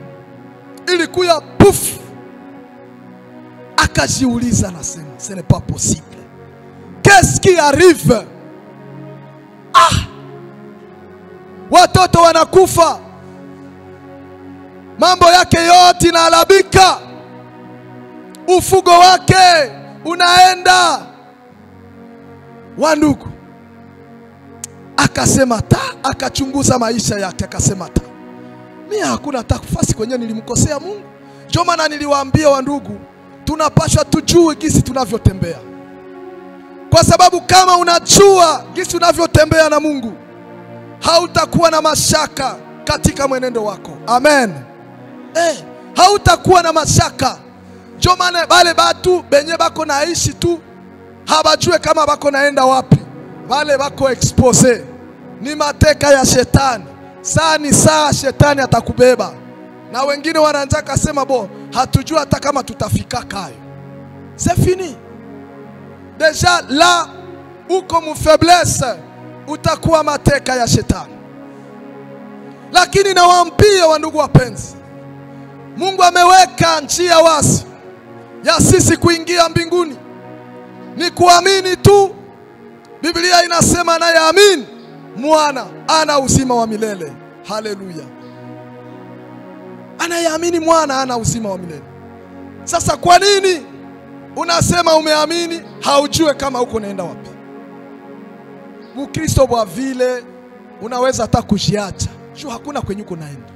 Ilikuya puf. Akajiuliza, nasema ce n'est pas possible, qu'est-ce qui arrive? Watoto wanakufa, mambo yake yote inaharibika, ufugo wake unaenda. Wandugu, akasema akachunguza maisha yake, akasema mimi hakuna nafasi kwenye nilimkosea Mungu. Ndio maana niliwaambia wandugu, tunapaswa tujue jinsi tunavyotembea. Kwa sababu kama unajua jinsi unavyotembea na Mungu, hautakuwa na mashaka katika mwenendo wako. Amen. Hautakuwa na mashaka. Ndio maana wale watu benye bako naishi tu habajue kama bako naenda wapi. Wale bako expose. Ni mateka ya shetani. Saa shetani atakubeba. Na wengine wanaanza kusema hatujua hata kama tutafika kayo. C'est fini. Deja la uko mu faiblesse, utakuwa mateka ya shetani. Lakini nawaambia wandugu wapenzi, Mungu ameweka njia wazi ya sisi kuingia mbinguni. Ni kuamini tu. Biblia inasema anayeamini mwana ana uzima wa milele. Haleluya. Anayeamini mwana ana uzima wa milele. Sasa kwa nini unasema umeamini haujue kama uko naenda wapi? Mkristo wa vile unaweza hata kujiacha. Sio hakuna kwenye uko naenda.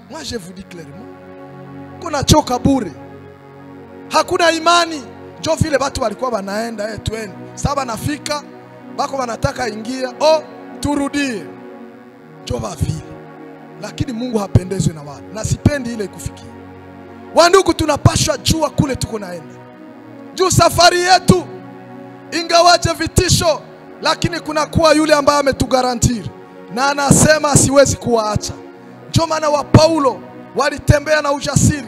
Moi je vous dis clairement, kuna choka bure. Hakuna imani. Ndio vile watu walikuwa wanaenda twende. Sasa nafika bako wanataka ingia, turudie. Ndio vile. Lakini Mungu hapendezwi na watu. Na sipendi ile kufikia. Wandugu, tunapaswa jua kule tuko naenda. Juu safari yetu ingawaje vitisho, lakini kuna kuwa yule ambaye ametugarantiri na anasema siwezi kuwaacha. Ndio maana wa Paulo walitembea na ujasiri,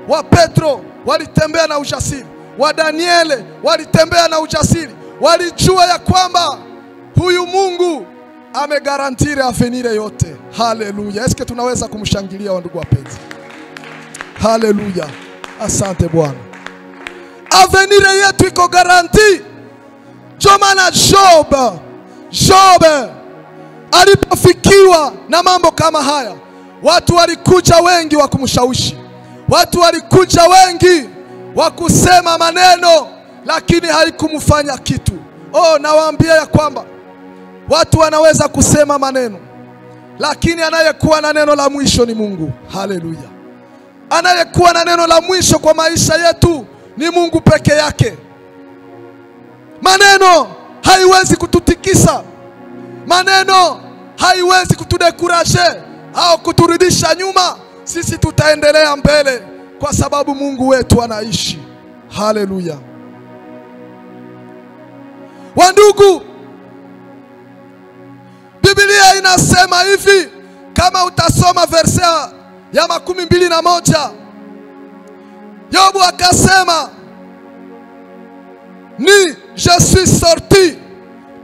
wa Petro walitembea na ujasiri, wa Daniele walitembea na ujasiri. Walijua ya kwamba huyu Mungu amegarantiri avenire yote. Haleluya. Eske tunaweza kumshangilia wandugu wapenzi? Haleluya. Asante Bwana. Avenire yetu iko garanti. Ndio maana Job alipofikiwa na mambo kama haya, watu walikuja wengi wa kumshawishi. Watu walikuja wengi wa kusema maneno, lakini haikumfanya kitu. Nawaambia ya kwamba watu wanaweza kusema maneno, lakini anayekuwa na neno la mwisho ni Mungu. Haleluya. Anayekuwa na neno la mwisho kwa maisha yetu ni Mungu peke yake. Maneno haiwezi kututikisa. Maneno haiwezi kutudekuraje au kuturudisha nyuma. Sisi tutaendelea mbele kwa sababu Mungu wetu anaishi. Haleluya. Wandugu, Biblia inasema hivi, kama utasoma verse ya 21, Yobu akasema, ni je suis sorti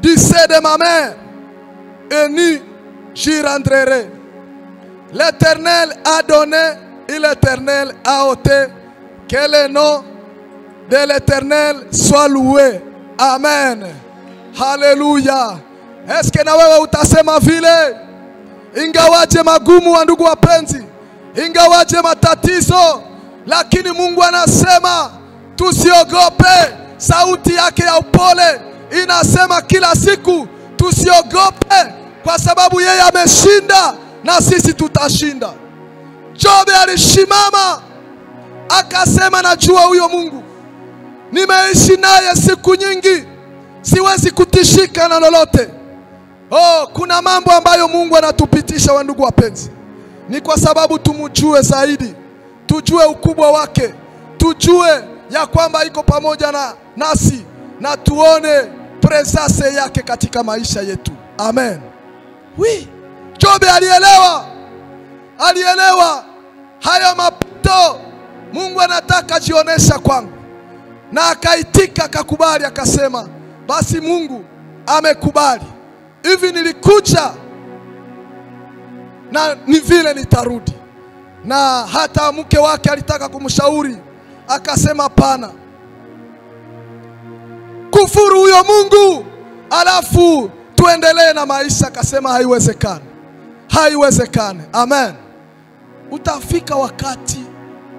du sein de ma mère et ni j'y rentrerai. L'Éternel a donné et l'Éternel a ôté. Que le nom de l'Éternel soit loué. Amen. Haleluya. Eske na wewe utasema vile? Ingawaje magumu wa ndugu wapenzi, ingawaje matatizo, lakini Mungu anasema tusiogope. Sauti yake ya upole inasema kila siku tusiogope, kwa sababu yeye ameshinda na sisi tutashinda. Job alishimama akasema, najua huyo Mungu, nimeishi naye siku nyingi, siwezi kutishika na lolote. Kuna mambo ambayo Mungu anatupitisha wa ndugu wapenzi, ni kwa sababu tumjue zaidi, tujue ukubwa wake, tujue ya kwamba iko pamoja nasi, na tuone presence yake katika maisha yetu. Amen. Job alielewa haya mapito Mungu anataka jionesha kwangu, na akaitika, akakubali, akasema basi Mungu amekubali. Hivi nilikuja na ni vile nitarudi. Na hata mke wake alitaka kumshauri, akasema pana, kufuru huyo Mungu alafu tuendelee na maisha. Akasema haiwezekani. Haiwezekani. Amen. utafika wakati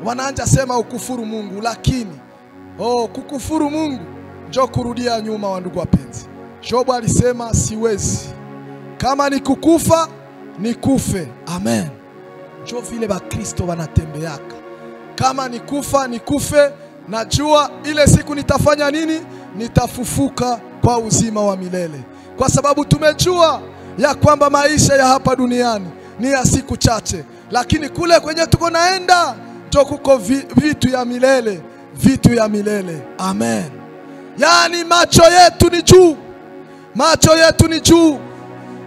wanaanza sema ukufuru Mungu, lakini kukufuru Mungu ndio kurudia nyuma. Wa ndugu wapenzi, Job alisema siwezi, kama ni kukufa nikufe. Amen. Ndio vile ba Kristo wanatembeaka, kama nikufa nikufe, najua ile siku nitafanya nini, nitafufuka kwa uzima wa milele, kwa sababu tumejua ya kwamba maisha ya hapa duniani ni ya siku chache, lakini kule kwenye tuko naenda ndio kuko vitu ya milele, vitu ya milele. Amen. Yani macho yetu ni juu, macho yetu ni juu,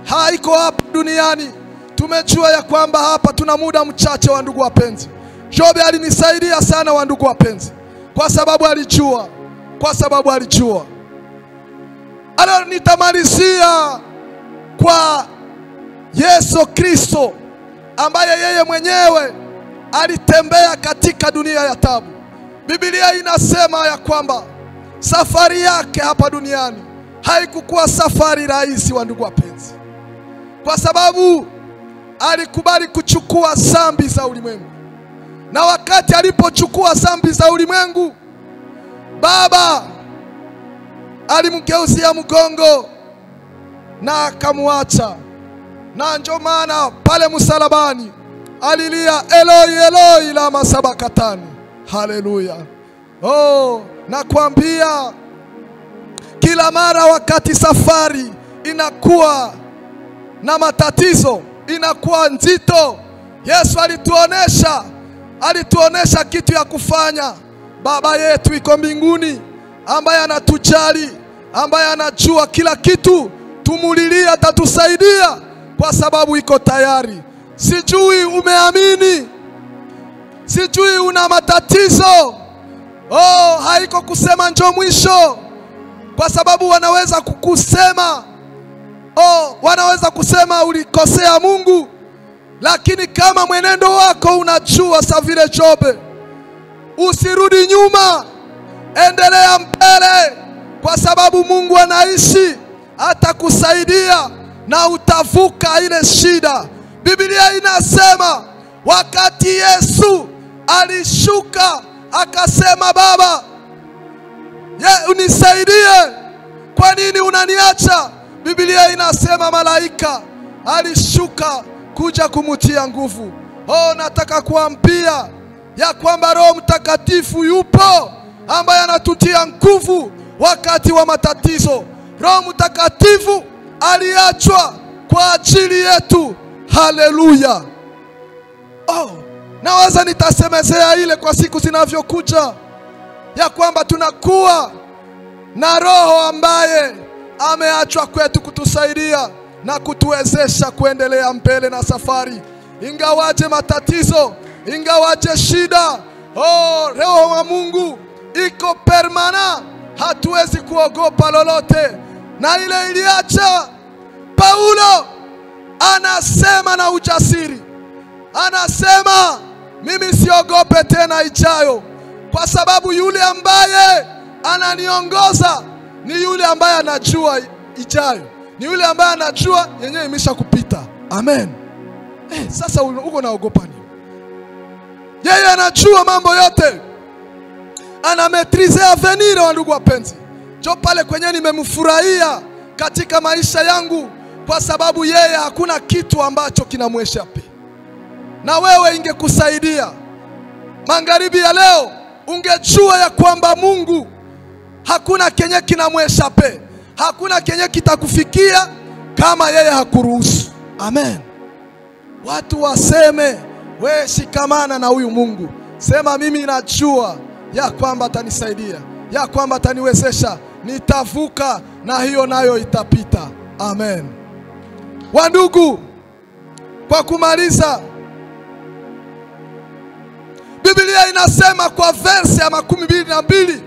haiko hapa duniani. Tumejua ya kwamba hapa tuna muda mchache. Wa ndugu wapenzi, Job alinisaidia sana wa ndugu wapenzi, kwa sababu alijua, Ala, nitamalizia kwa Yesu Kristo ambaye yeye mwenyewe alitembea katika dunia ya tabu. Biblia inasema ya kwamba safari yake hapa duniani haikukuwa safari rahisi wa ndugu wapenzi, kwa sababu alikubali kuchukua dhambi za ulimwengu. Na wakati alipochukua dhambi za ulimwengu, Baba alimgeuzia mgongo na akamwacha. Na ndio maana pale msalabani alilia Eloi Eloi lama sabakthani. Haleluya. Nakwambia kila mara wakati safari inakuwa na matatizo, inakuwa nzito, Yesu alituonesha kitu ya kufanya. Baba yetu iko mbinguni, ambaye anatujali, ambaye anajua kila kitu, tumulilia atatusaidia, kwa sababu iko tayari. Sijui umeamini, sijui una matatizo, haiko kusema njoo mwisho, kwa sababu wanaweza kukusema, wanaweza kusema ulikosea Mungu. Lakini kama mwenendo wako unajua sa vile Job, usirudi nyuma, endelea mbele, kwa sababu Mungu anaishi, atakusaidia na utavuka ile shida. Biblia inasema wakati Yesu alishuka akasema, Baba unisaidie, kwa nini unaniacha? Biblia inasema malaika alishuka kuja kumutia nguvu. Nataka kuambia ya kwamba Roho Mtakatifu yupo, ambaye anatutia nguvu wakati wa matatizo. Roho Mtakatifu aliachwa kwa ajili yetu. Haleluya. Naweza nitasemezea ile kwa siku zinavyokuja, ya kwamba tunakuwa na Roho ambaye ameachwa kwetu kutusaidia na kutuwezesha kuendelea mbele na safari. Ingawaje matatizo, ingawaje shida, Roho wa Mungu iko permana, hatuwezi kuogopa lolote. Na ile iliacha Paulo anasema na ujasiri, anasema mimi siogope tena ijayo, kwa sababu yule ambaye ananiongoza ni yule ambaye anajua ijayo, ni yule ambaye anajua yenyewe imesha kupita. Amen. Sasa uko naogopa nini? Yeye anajua mambo yote, anametrize avenir. Wa ndugu wapenzi, jo pale kwenye nimemfurahia katika maisha yangu, kwa sababu yeye hakuna kitu ambacho kinamweshape. Na wewe ingekusaidia magharibi ya leo, ungejua ya kwamba Mungu hakuna kenye kinamweshape, hakuna kenye kitakufikia kama yeye hakuruhusu. Amen. Watu waseme, we shikamana na huyu Mungu. Sema mimi najua ya kwamba atanisaidia, ya kwamba ataniwezesha, nitavuka na hiyo nayo itapita. Amen. Wandugu, kwa kumaliza, Biblia inasema kwa verse ya 22,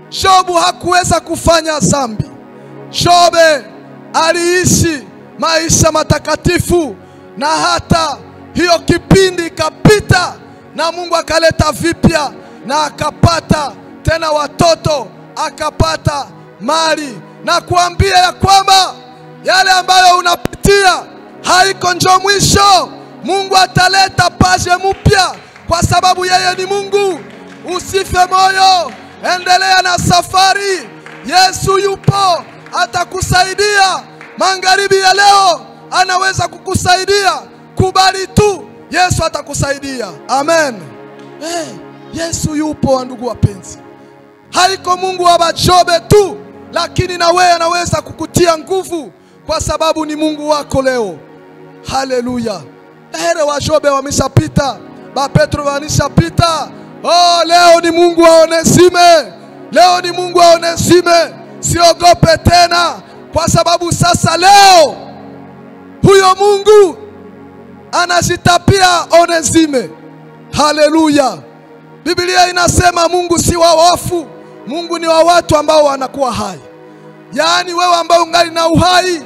Job hakuweza kufanya dhambi. Job aliishi maisha matakatifu, na hata hiyo kipindi kapita, na Mungu akaleta vipya, na akapata tena watoto, akapata mali. Na kuambia ya kwamba yale ambayo unapitia haiko njo mwisho. Mungu ataleta paje mpya kwa sababu yeye ni Mungu. Usife moyo, endelea na safari. Yesu yupo, atakusaidia. Magharibi ya leo anaweza kukusaidia. Kubali tu, Yesu atakusaidia. Amen. Yesu yupo ndugu wapenzi. Haiko Mungu wa Jobe tu, lakini na wewe anaweza kukutia nguvu kwa sababu ni Mungu wako leo. Haleluya. Here wa Jobe wameshapita, ba Petro wameshapita. Leo ni Mungu wa Onesime. Leo ni Mungu wa Onesime. Siogope tena kwa sababu sasa leo huyo Mungu anajitapia Onesime. Haleluya. Biblia inasema Mungu si wa wafu. Mungu ni wa watu ambao wanakuwa hai. Yaani wewe ambao ungali na uhai,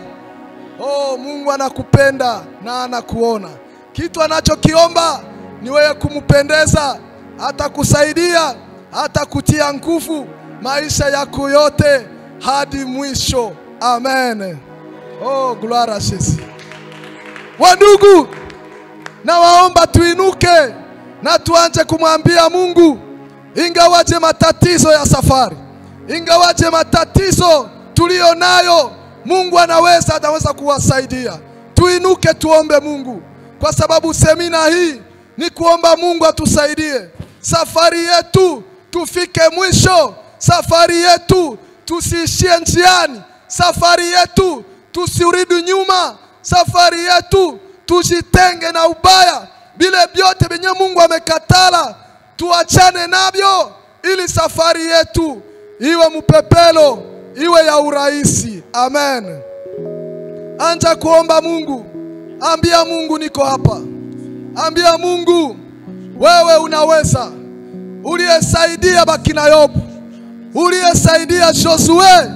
Mungu anakupenda na anakuona. Kitu anachokiomba ni wewe kumpendeza. Atakusaidia, atakutia nguvu maisha yako yote hadi mwisho. Amen. Glory a Yesu. Wandugu, na waomba tuinuke na tuanze kumwambia Mungu, ingawaje matatizo ya safari, ingawaje matatizo tulio nayo, Mungu ataweza kuwasaidia. Tuinuke tuombe Mungu, kwa sababu semina hii ni kuomba Mungu atusaidie. Safari yetu tufike mwisho. Safari yetu tusiishie njiani. Safari yetu tusirudi nyuma. Safari yetu tujitenge na ubaya. Bile vyote venye Mungu amekatala tuachane navyo, ili safari yetu iwe mpepelo, iwe ya urahisi. Amen. Anja kuomba Mungu. Ambia Mungu niko hapa. Ambia Mungu wewe unaweza. Uliyesaidia bakina Yobu, uliyesaidia Josue,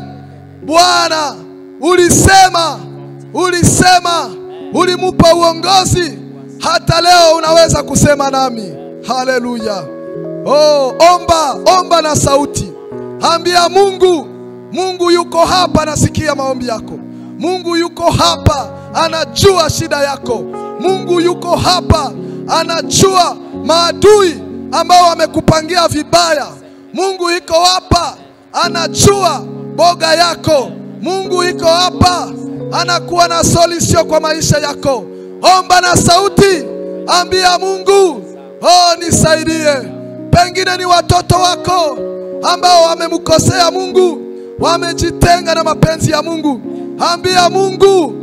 Bwana ulisema ulimupa uongozi. Hata leo unaweza kusema nami. Haleluya. Omba na sauti. Ambia Mungu, Mungu yuko hapa, nasikia maombi yako. Mungu yuko hapa, anajua shida yako. Mungu yuko hapa, anajua maadui ambao wamekupangia vibaya. Mungu yuko hapa, anajua boga yako. Mungu yuko hapa, anakuwa na solution kwa maisha yako. Omba na sauti. Ambia Mungu, nisaidie. Pengine ni watoto wako ambao wamemkosea Mungu, wamejitenga na mapenzi ya Mungu. Ambia Mungu,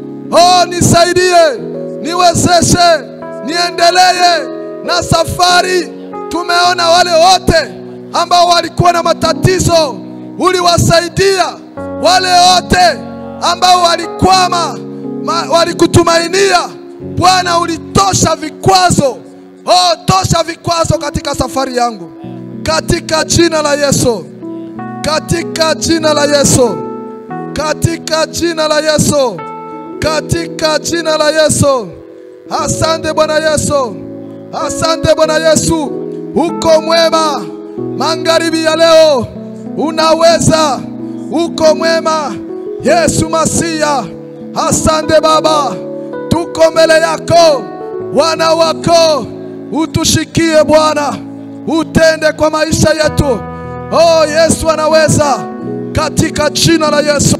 nisaidie, niwezeshe, niendelee na safari. Tumeona wale wote ambao walikuwa na matatizo, uliwasaidia. Wale wote ambao walikwama, walikutumainia, Bwana ulitosha vikwazo. Tosha vikwazo katika safari yangu, katika jina la Yesu. Katika jina la Yesu. Katika jina la Yesu. Katika jina la Yesu. Asante Bwana Yesu. Asante Bwana Yesu. Uko mwema. Magharibi ya leo unaweza. Uko mwema Yesu Masia. Asante Baba. Tuko mbele yako, wana wako. Utushikie Bwana, utende kwa maisha yetu. Yesu anaweza, katika jina la Yesu.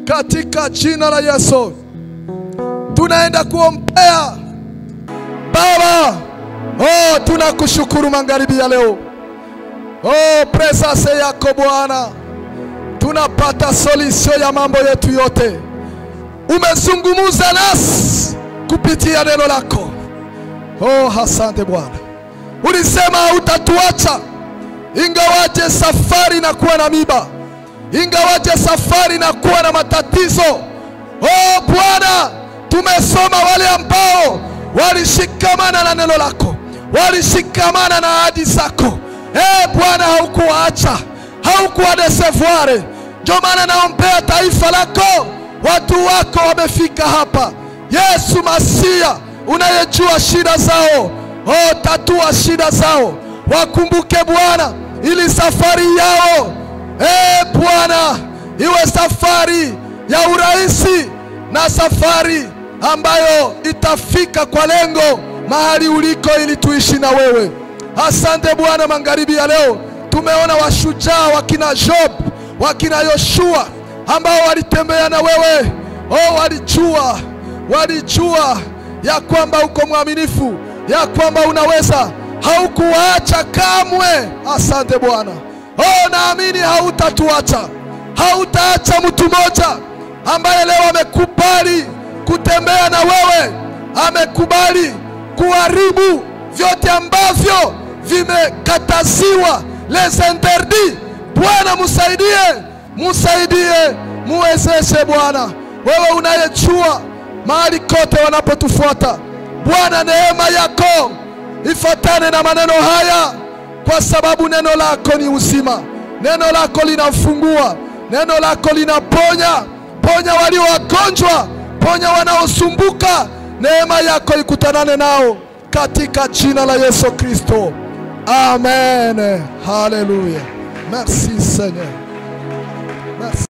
Katika jina la Yesu. Tunaenda kuombea Baba. Tunakushukuru magharibi ya leo. Presence yako Bwana, tunapata solution ya mambo yetu yote. Umezungumza nasi kupitia neno lako. Asante Bwana. Ulisema utatuacha ingawaje safari na kuwa na miba, ingawaje safari na kuwa na matatizo. Bwana, tumesoma wale ambao walishikamana na neno lako, walishikamana na ahadi zako. Bwana, haukuwaacha, haukuwadesevuare. Ndio maana naombea taifa lako, watu wako wamefika hapa. Yesu Masia, unayejua shida zao, tatua shida zao. Wakumbuke Bwana, ili safari yao Bwana iwe safari ya urahisi na safari ambayo itafika kwa lengo mahali uliko ili tuishi na wewe. Asante Bwana, magharibi ya leo tumeona washujaa wakina Job, wakina Yoshua ambao walitembea na wewe. Walijua ya kwamba uko mwaminifu, ya kwamba unaweza, haukuacha kamwe. Asante Bwana. Naamini hautatuacha. Hautaacha mtu mmoja ambaye leo amekubali kutembea na wewe, amekubali kuharibu vyote ambavyo vimekataziwa, les interdits. Bwana musaidie, muwezeshe Bwana. Wewe unayejua mahali kote wanapotufuata. Bwana, neema yako ifatane na maneno haya, kwa sababu neno lako ni uzima. Neno lako linafungua, neno lako linaponya. Ponya walio wagonjwa, ponya wanaosumbuka. Neema yako ikutanane nao katika jina la Yesu Kristo. Amen. Hallelujah. Merci Seigneur. Merci.